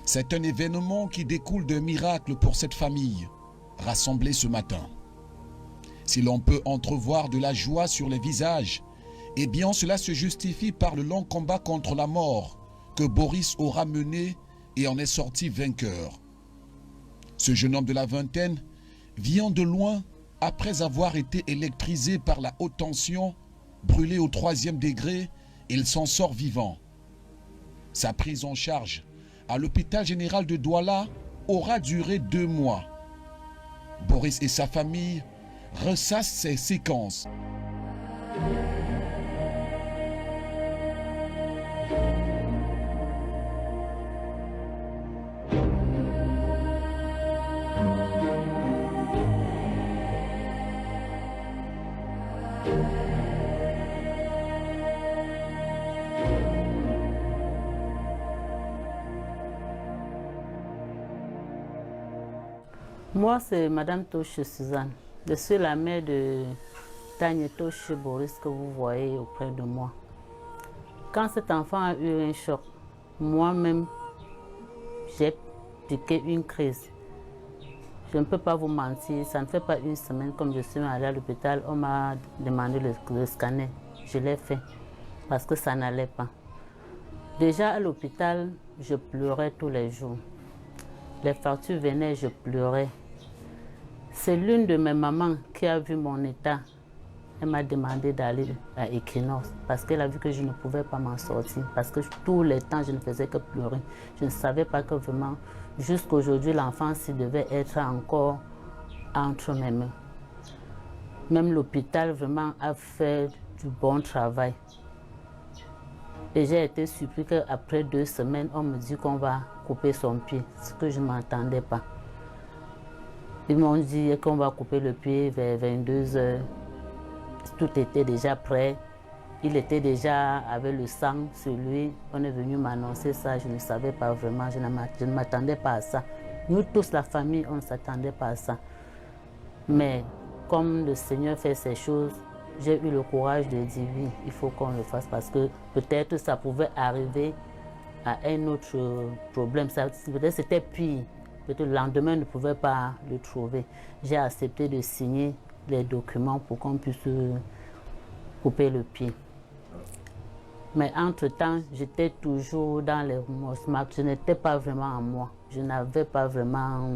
C'est un événement qui découle d'un miracle pour cette famille, rassemblée ce matin. Si l'on peut entrevoir de la joie sur les visages, eh bien cela se justifie par le long combat contre la mort que Boris aura mené et en est sorti vainqueur. Ce jeune homme de la vingtaine vient de loin après avoir été électrisé par la haute tension, brûlé au 3e degré, il s'en sort vivant. Sa prise en charge à l'hôpital général de Douala aura duré 2 mois. Boris et sa famille ressassent ces séquences. Moi, c'est Madame Toche Suzanne. Je suis la mère de Tanya Toche Boris que vous voyez auprès de moi. Quand cet enfant a eu un choc, moi-même, j'ai piqué une crise. Je ne peux pas vous mentir, ça ne fait pas une semaine comme je suis allée à l'hôpital, on m'a demandé le scanner. Je l'ai fait parce que ça n'allait pas. Déjà à l'hôpital, je pleurais tous les jours. Les factures venaient, je pleurais. C'est l'une de mes mamans qui a vu mon état. Elle m'a demandé d'aller à Equinox parce qu'elle a vu que je ne pouvais pas m'en sortir. Parce que tous les temps, je ne faisais que pleurer. Je ne savais pas que vraiment, jusqu'aujourd'hui, l'enfant s'il devait être encore entre mes mains. Même l'hôpital vraiment a fait du bon travail. Et j'ai été surpris qu'après 2 semaines, on me dit qu'on va couper son pied, ce que je ne m'attendais pas. Ils m'ont dit qu'on va couper le pied vers 22 heures. Tout était déjà prêt. Il était déjà avec le sang sur lui. On est venu m'annoncer ça. Je ne savais pas vraiment. Je ne m'attendais pas à ça. Nous tous, la famille, on ne s'attendait pas à ça. Mais comme le Seigneur fait ces choses, j'ai eu le courage de dire oui, il faut qu'on le fasse parce que peut-être ça pouvait arriver à un autre problème. Peut-être c'était pire. Peut-être le lendemain, on ne pouvait pas le trouver. J'ai accepté de signer les documents pour qu'on puisse couper le pied. Mais entre-temps, j'étais toujours dans les remords. Je n'étais pas vraiment en moi. Je n'avais pas vraiment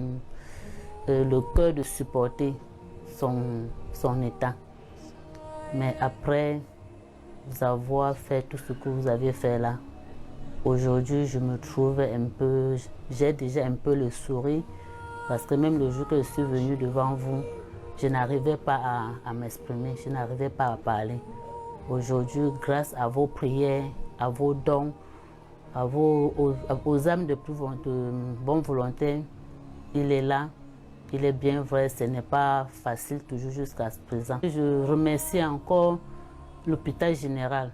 le cœur de supporter son état. Mais après avoir fait tout ce que vous avez fait là, aujourd'hui, je me trouve un peu, j'ai déjà un peu le sourire parce que même le jour que je suis venue devant vous, je n'arrivais pas à m'exprimer, je n'arrivais pas à parler. Aujourd'hui, grâce à vos prières, à vos dons, aux âmes de bonne volonté, il est là, il est bien vrai, ce n'est pas facile toujours jusqu'à présent. Je remercie encore l'hôpital général.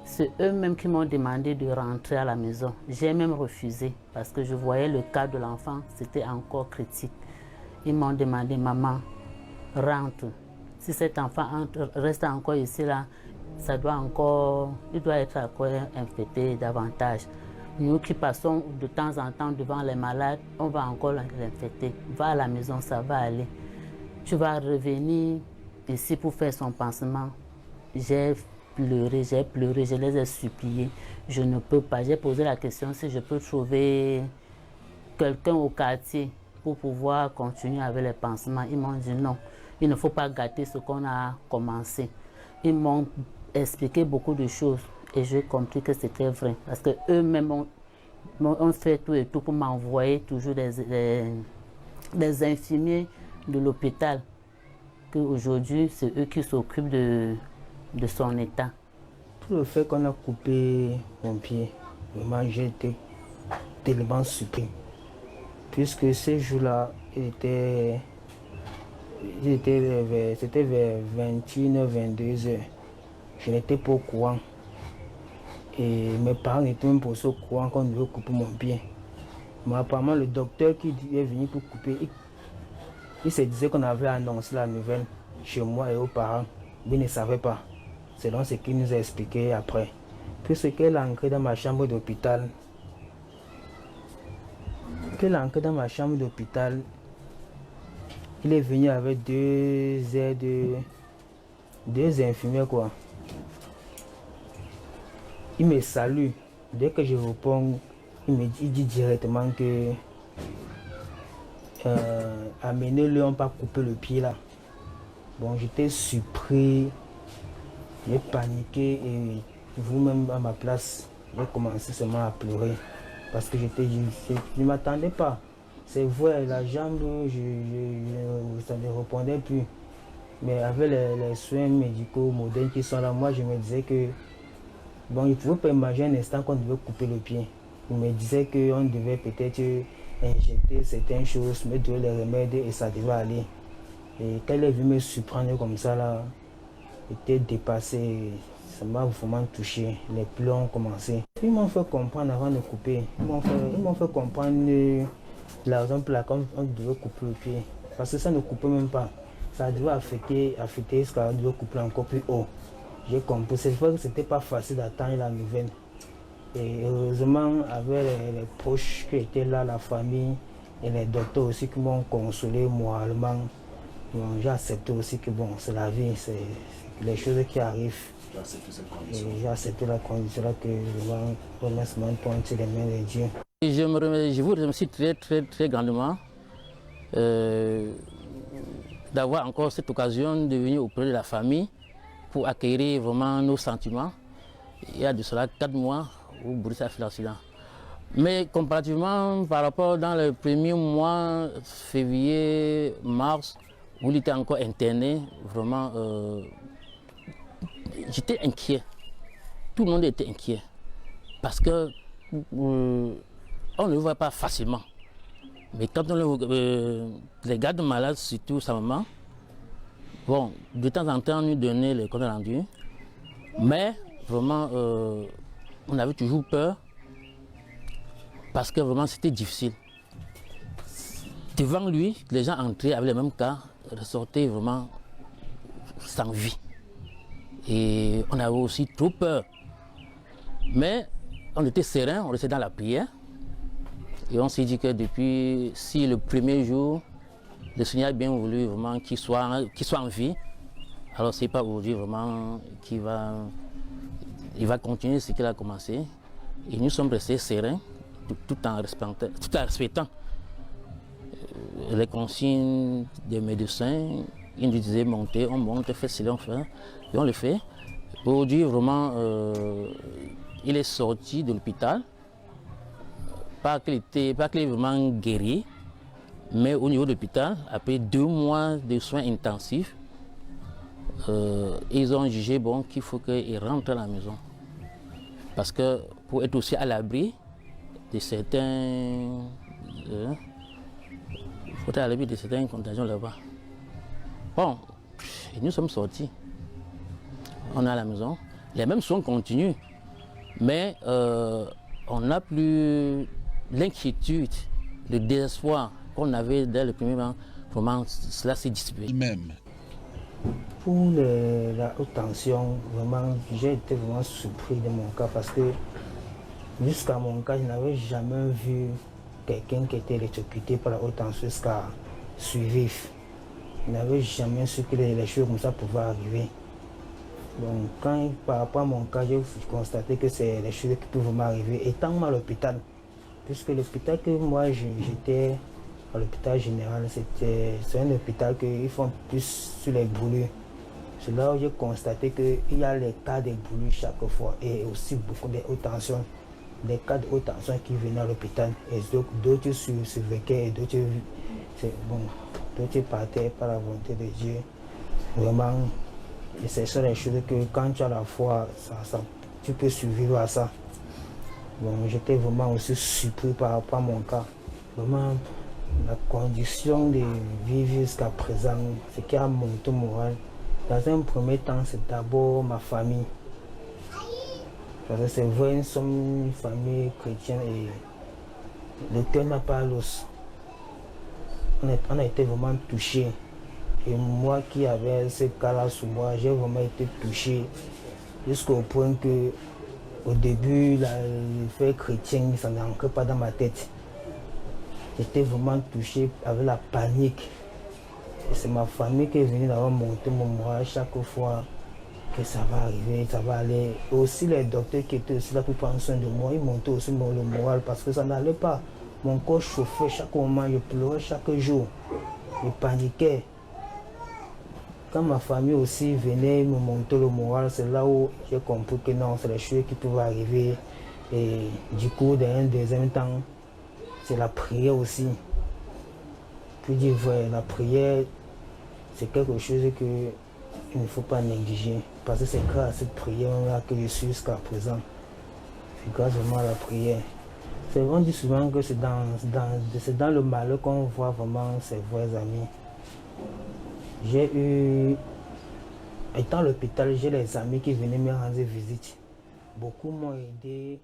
C'est eux-mêmes qui m'ont demandé de rentrer à la maison. J'ai même refusé parce que je voyais le cas de l'enfant, c'était encore critique. Ils m'ont demandé, maman, rentre. Si cet enfant reste encore ici, là, il doit être encore infecté davantage. Nous qui passons de temps en temps devant les malades, on va encore l'infecter. Va à la maison, ça va aller. Tu vas revenir ici pour faire son pansement. J'ai pleuré, je les ai suppliés. Je ne peux pas. J'ai posé la question si je peux trouver quelqu'un au quartier pour pouvoir continuer avec les pansements. Ils m'ont dit non, il ne faut pas gâter ce qu'on a commencé. Ils m'ont expliqué beaucoup de choses et j'ai compris que c'était vrai. Parce qu'eux-mêmes ont fait tout et tout pour m'envoyer toujours des infirmiers de l'hôpital. Qu'aujourd'hui, c'est eux qui s'occupent de son état. Pour le fait qu'on a coupé mon pied, vraiment j'ai été tellement surpris. Puisque ces jours-là, c'était vers 21h, 22h. Je n'étais pas au courant. Et mes parents n'étaient même pas au courant qu'on devait couper mon pied. Mais apparemment, le docteur qui est venu pour couper, il se disait qu'on avait annoncé la nouvelle chez moi et aux parents. Mais il ne savait pas. C'est donc ce qu'il nous a expliqué après. Puisqu'elle est entrée dans ma chambre d'hôpital, Après l'enquête dans ma chambre d'hôpital, il est venu avec deux infirmières quoi. Il me salue. Dès que je réponds, il dit directement que amenez-le, on pas couper le pied là. Bon, j'étais surpris, j'ai paniqué et vous-même à ma place, j'ai commencé seulement à pleurer parce que je ne m'attendais pas. C'est vrai, la jambe, ça ne répondait plus. Mais avec les soins médicaux modernes qui sont là, moi je me disais que bon, il ne pouvait pas imaginer un instant qu'on devait couper le pied. Il me disait qu'on devait peut-être injecter certaines choses, mettre les remèdes et ça devait aller. Et quand il est venu me surprendre comme ça, là, j'étais dépassé, ça m'a vraiment touché. Les pleurs ont commencé. Ils m'ont fait comprendre avant de couper. Ils m'ont fait comprendre la raison pour laquelle on devait couper le pied. Parce que ça ne coupait même pas. Ça devait affecter ce qu'on devait couper encore plus haut. J'ai compris. C'est vrai que ce n'était pas facile d'attendre la nouvelle. Et heureusement, avec les proches qui étaient là, la famille et les docteurs aussi qui m'ont consolé moralement, bon, j'ai accepté aussi que bon, c'est la vie, c'est les choses qui arrivent. J'ai accepté cette condition. Et j'ai accepté la condition là que je vais remettre pointer les mains de Dieu. Je vous remercie très grandement d'avoir encore cette occasion de venir auprès de la famille pour acquérir vraiment nos sentiments. Il y a de cela 4 mois où Boris a fait l'accident. Mais comparativement par rapport dans le premier mois, février, mars, où il était encore interné, vraiment, j'étais inquiet. Tout le monde était inquiet. Parce que on ne le voit pas facilement. Mais quand on les gardes malades, surtout sa maman, bon, de temps en temps, on nous donnait les comptes rendus. Mais vraiment, on avait toujours peur parce que vraiment c'était difficile. Devant lui, les gens entraient avec les mêmes cas, ressortaient vraiment sans vie. Et on avait aussi trop peur. Mais on était serein, on restait dans la prière. Et on s'est dit que depuis, si le premier jour, le Seigneur a bien voulu vraiment qu'il soit en vie, alors c'est pas aujourd'hui vraiment qu'il va continuer ce qu'il a commencé. Et nous sommes restés sereins, tout en respectant les consignes des médecins. Ils nous disaient monter, on monte, faites ce qu'on fait, et on le fait. Aujourd'hui, vraiment, il est sorti de l'hôpital. Pas qu'il est vraiment guéri, mais au niveau de l'hôpital, après 2 mois de soins intensifs, ils ont jugé bon, qu'il faut qu'il rentre à la maison. Parce que pour être aussi à l'abri de certains... il faut être à l'abri de certaines contagions là-bas. Bon, et nous sommes sortis. On est à la maison. Les mêmes soins continuent, mais on n'a plus l'inquiétude, le désespoir qu'on avait dès le premier moment. Vraiment, cela s'est dissipé. Même. Pour la haute tension, vraiment, j'ai été vraiment surpris de mon cas parce que jusqu'à mon cas, je n'avais jamais vu quelqu'un qui était électrocuté par la haute tension jusqu'à survivre. Je n'avais jamais su que les choses comme ça pouvaient arriver. Donc, par rapport à mon cas, j'ai constaté que c'est les choses qui peuvent m'arriver étant à l'hôpital. Puisque l'hôpital que moi j'étais, à l'hôpital général, c'est un hôpital qu'ils font plus sur les brûlures. C'est là où j'ai constaté qu'il y a les cas de brûlures chaque fois et aussi beaucoup de haute tension. Des cas de haute tension qui venaient à l'hôpital et d'autres survécaient et d'autres partaient par la volonté de Dieu. Vraiment, c'est ça les choses que quand tu as la foi, tu peux survivre à ça. Bon, j'étais vraiment aussi surpris par rapport à mon cas. Vraiment, la condition de vivre jusqu'à présent, ce qui a monté mon moral. Dans un premier temps, c'est d'abord ma famille. Parce que c'est vrai, nous sommes une famille chrétienne et le cœur n'a pas l'os. On a été vraiment touchés. Et moi qui avais ce cas-là sur moi, j'ai vraiment été touché jusqu'au point que au début, le fait chrétien, ça n'entrait pas dans ma tête. j'étais vraiment touché avec la panique. Et c'est ma famille qui est venue d'avoir monté mon moral chaque fois que ça va arriver, ça va aller. Et aussi les docteurs qui étaient aussi là pour prendre soin de moi, ils montaient aussi le moral parce que ça n'allait pas. Mon corps chauffait chaque moment, je pleurais chaque jour, je paniquais. Quand ma famille aussi venait me monter le moral, c'est là où j'ai compris que non, c'est les choses qui peuvent arriver. Et du coup, dans un deuxième temps, c'est la prière aussi. Puis dire vrai, la prière, c'est quelque chose qu'il ne faut pas négliger. Parce que c'est grâce à cette prière-là que je suis jusqu'à présent. C'est grâce vraiment à la prière. On dit souvent que c'est dans le malheur qu'on voit vraiment ses vrais amis. J'ai eu, étant à l'hôpital, j'ai les amis qui venaient me rendre visite. Beaucoup m'ont aidé.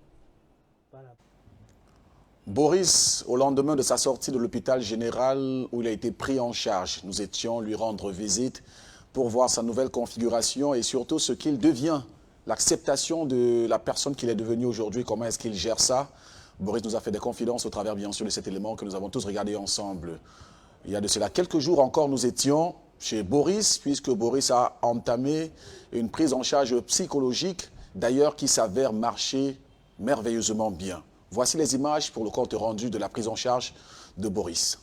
Boris, au lendemain de sa sortie de l'hôpital général où il a été pris en charge, nous étions lui rendre visite pour voir sa nouvelle configuration et surtout ce qu'il devient, l'acceptation de la personne qu'il est devenu aujourd'hui, comment est-ce qu'il gère ça. Boris nous a fait des confidences au travers bien sûr de cet élément que nous avons tous regardé ensemble. Il y a de cela quelques jours encore, nous étions chez Boris, puisque Boris a entamé une prise en charge psychologique, d'ailleurs qui s'avère marcher merveilleusement bien. Voici les images pour le compte rendu de la prise en charge de Boris.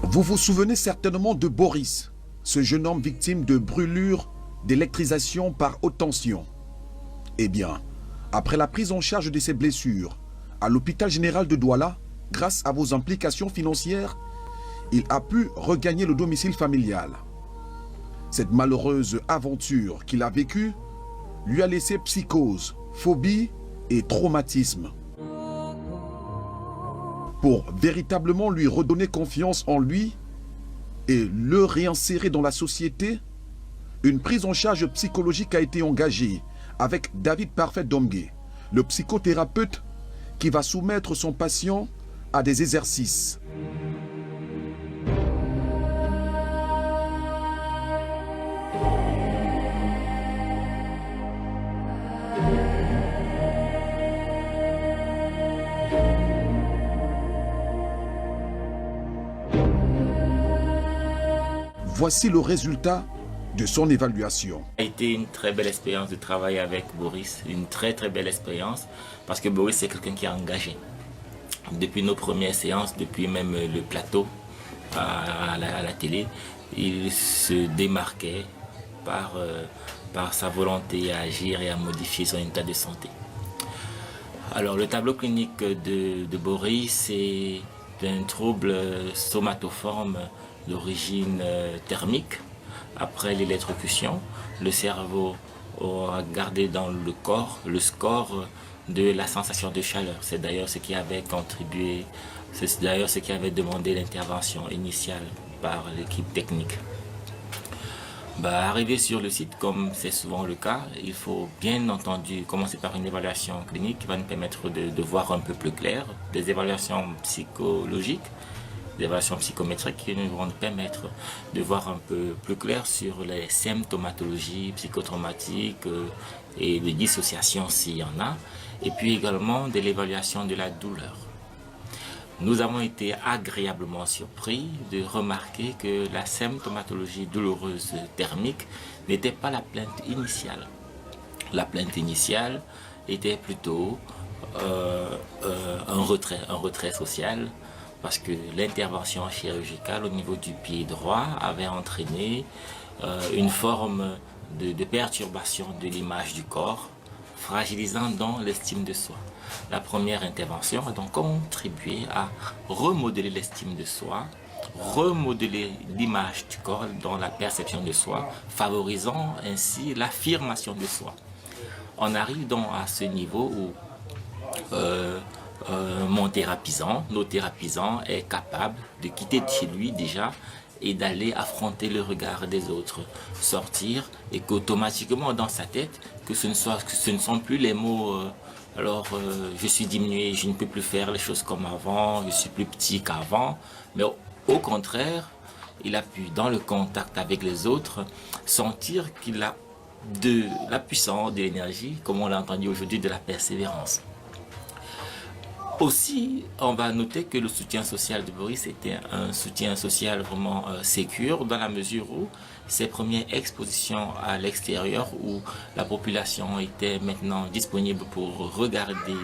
Vous vous souvenez certainement de Boris, ce jeune homme victime de brûlures d'électrisation par haute tension. Eh bien, après la prise en charge de ses blessures à l'hôpital général de Douala, grâce à vos implications financières, il a pu regagner le domicile familial. Cette malheureuse aventure qu'il a vécue lui a laissé psychose, phobie et traumatisme. Pour véritablement lui redonner confiance en lui et le réinsérer dans la société, une prise en charge psychologique a été engagée avec David Parfait Domgué, le psychothérapeute qui va soumettre son patient à des exercices. Voici le résultat de son évaluation. Ça a été une très belle expérience de travailler avec Boris, une très belle expérience, parce que Boris c'est quelqu'un qui est engagé. Depuis nos premières séances, depuis même le plateau à la télé, il se démarquait par sa volonté à agir et à modifier son état de santé. Alors le tableau clinique de Boris, c'est un trouble somatoforme d'origine thermique. Après l'électrocution, le cerveau a gardé dans le corps le score de la sensation de chaleur. C'est d'ailleurs ce qui avait contribué, c'est d'ailleurs ce qui avait demandé l'intervention initiale par l'équipe technique. Arrivé sur le site, comme c'est souvent le cas, il faut bien entendu commencer par une évaluation clinique qui va nous permettre de voir un peu plus clair, des évaluations psychologiques, des évaluations psychométriques qui vont nous permettre de voir un peu plus clair sur les symptomatologies psychotraumatiques et de dissociation s'il y en a, et puis également de l'évaluation de la douleur. Nous avons été agréablement surpris de remarquer que la symptomatologie douloureuse thermique n'était pas la plainte initiale. La plainte initiale était plutôt un retrait social, parce que l'intervention chirurgicale au niveau du pied droit avait entraîné une forme de perturbation de l'image du corps, fragilisant donc l'estime de soi. La première intervention a donc contribué à remodeler l'estime de soi, remodeler l'image du corps dans la perception de soi, favorisant ainsi l'affirmation de soi. On arrive donc à ce niveau où nos thérapisants est capable de quitter de chez lui déjà et d'aller affronter le regard des autres, sortir et qu'automatiquement dans sa tête, que ce ne sont plus les mots je suis diminué, je ne peux plus faire les choses comme avant, je suis plus petit qu'avant, mais au contraire, il a pu dans le contact avec les autres sentir qu'il a de la puissance, de l'énergie, comme on l'a entendu aujourd'hui, de la persévérance. Aussi, on va noter que le soutien social de Boris était un soutien social vraiment sécure, dans la mesure où ses premières expositions à l'extérieur, où la population était maintenant disponible pour regarder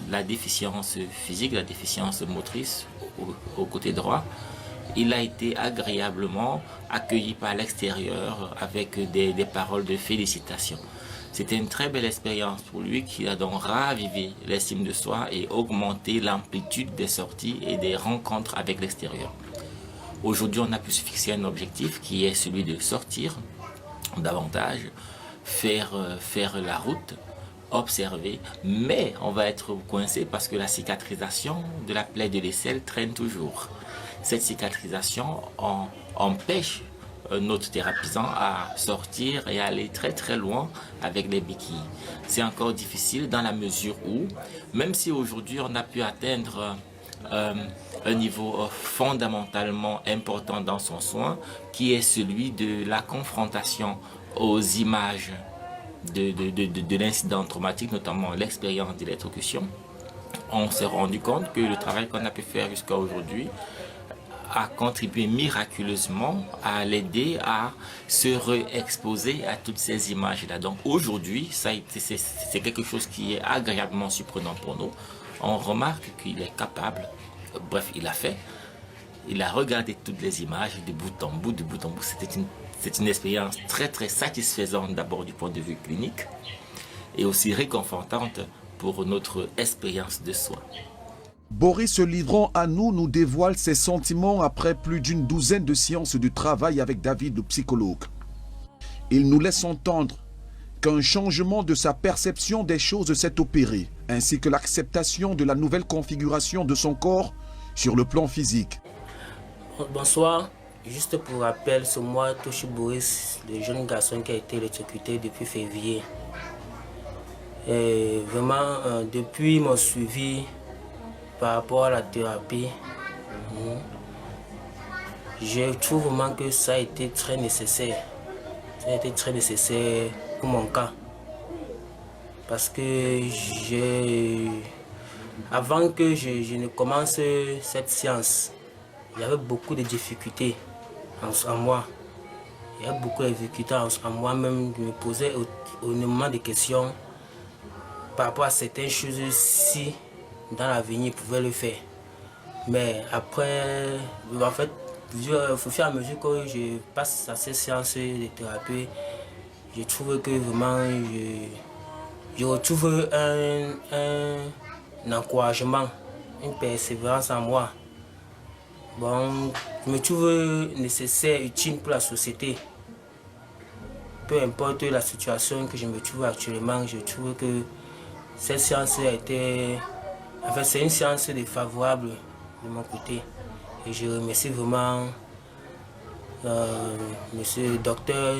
la déficience physique, la déficience motrice au côté droit, il a été agréablement accueilli par l'extérieur avec des paroles de félicitations. C'était une très belle expérience pour lui qui a donc ravivé l'estime de soi et augmenté l'amplitude des sorties et des rencontres avec l'extérieur. Aujourd'hui, on a pu se fixer un objectif qui est celui de sortir davantage, faire la route, observer, mais on va être coincé parce que la cicatrisation de la plaie de l'aisselle traîne toujours. Cette cicatrisation empêche notre thérapeute à sortir et aller très très loin avec les béquilles. C'est encore difficile dans la mesure où, même si aujourd'hui on a pu atteindre un niveau fondamentalement important dans son soin, qui est celui de la confrontation aux images de l'incident traumatique, notamment l'expérience d'électrocution, on s'est rendu compte que le travail qu'on a pu faire jusqu'à aujourd'hui a contribué miraculeusement à l'aider à se réexposer à toutes ces images-là. Donc aujourd'hui, c'est quelque chose qui est agréablement surprenant pour nous. On remarque qu'il est capable, bref, il a fait, il a regardé toutes les images de bout en bout, c'est une expérience très très satisfaisante d'abord du point de vue clinique et aussi réconfortante pour notre expérience de soi. Boris, se livrant à nous, nous dévoile ses sentiments après plus d'une douzaine de séances de travail avec David, le psychologue. Il nous laisse entendre qu'un changement de sa perception des choses s'est opéré, ainsi que l'acceptation de la nouvelle configuration de son corps sur le plan physique. Bonsoir, juste pour rappel, c'est moi, Toshi Boris, le jeune garçon qui a été électrocuté depuis février. Et vraiment, depuis mon suivi par rapport à la thérapie, je trouve vraiment que ça a été très nécessaire. Ça a été très nécessaire pour mon cas. Parce que avant que je ne commence cette séance, il y avait beaucoup de difficultés en moi. Il y avait beaucoup de difficultés en moi-même. Je me posais au moment des questions par rapport à certaines choses si dans l'avenir, il pouvait le faire. Mais après, en fait, au fur et à mesure que je passe à ces séances de thérapie, je trouve que vraiment, je retrouve un encouragement, une persévérance en moi. Bon, je me trouve nécessaire, utile pour la société. Peu importe la situation que je me trouve actuellement, je trouve que cette séance a été... En fait, c'est une séance défavorable de mon côté. Et je remercie vraiment monsieur le docteur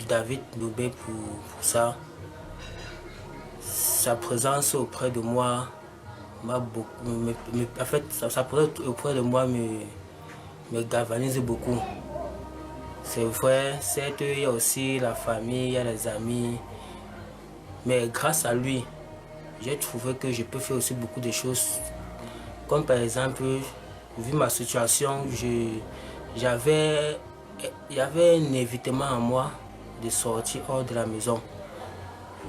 David Loubet pour ça. Sa présence auprès de moi m'a beaucoup... En fait, sa présence auprès de moi me galvanise beaucoup. C'est vrai, certes, il y a aussi la famille, il y a les amis. Mais grâce à lui, j'ai trouvé que je peux faire aussi beaucoup de choses. Comme par exemple, vu ma situation, il y avait un évitement en moi de sortir hors de la maison.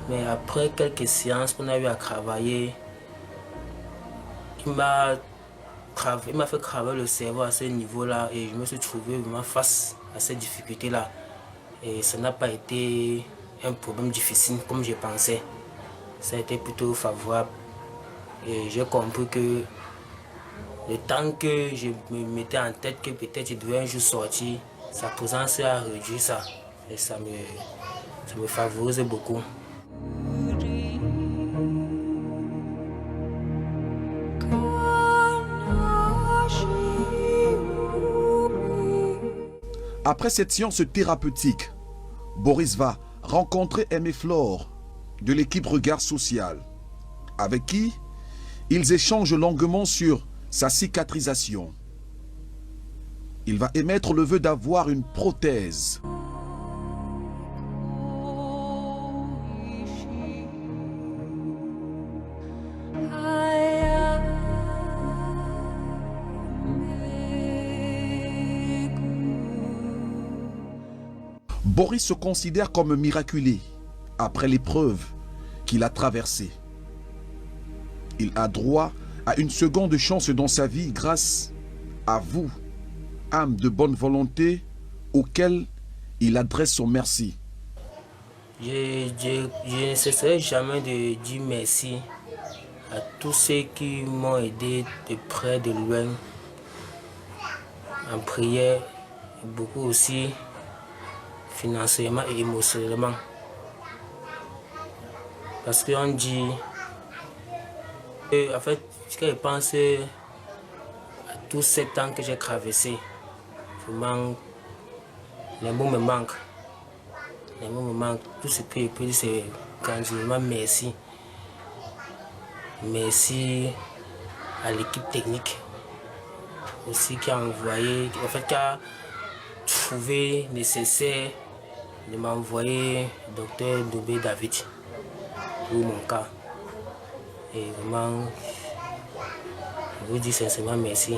Mais après quelques séances qu'on a eu à travailler, il m'a fait travailler le cerveau à ce niveau-là et je me suis trouvé vraiment face à ces difficultés-là. Et ça n'a pas été un problème difficile comme je pensais. Ça a été plutôt favorable et j'ai compris que le temps que je me mettais en tête que peut-être je devais un jour sortir, sa présence a réduit ça et ça me favorise beaucoup. Après cette séance thérapeutique, Boris va rencontrer Aimé Flore de l'équipe Regard Social, avec qui ils échangent longuement sur sa cicatrisation. Il va émettre le vœu d'avoir une prothèse. Boris se considère comme miraculé après l'épreuve qu'il a traversée. Il a droit à une seconde chance dans sa vie grâce à vous, âme de bonne volonté, auquel il adresse son merci. Je ne cesserai jamais de dire merci à tous ceux qui m'ont aidé de près, de loin, en prière, et beaucoup aussi financièrement et émotionnellement. Parce qu'on dit, en fait, quand je pense à tous ces temps que j'ai traversé, vraiment, les mots me manquent. Les mots me manquent. Tout ce que je peux dire, c'est grandement merci. Merci à l'équipe technique aussi qui a envoyé, en fait, qui a trouvé nécessaire de m'envoyer le docteur Doubé David pour mon cas. Et vraiment, je vous dis sincèrement merci.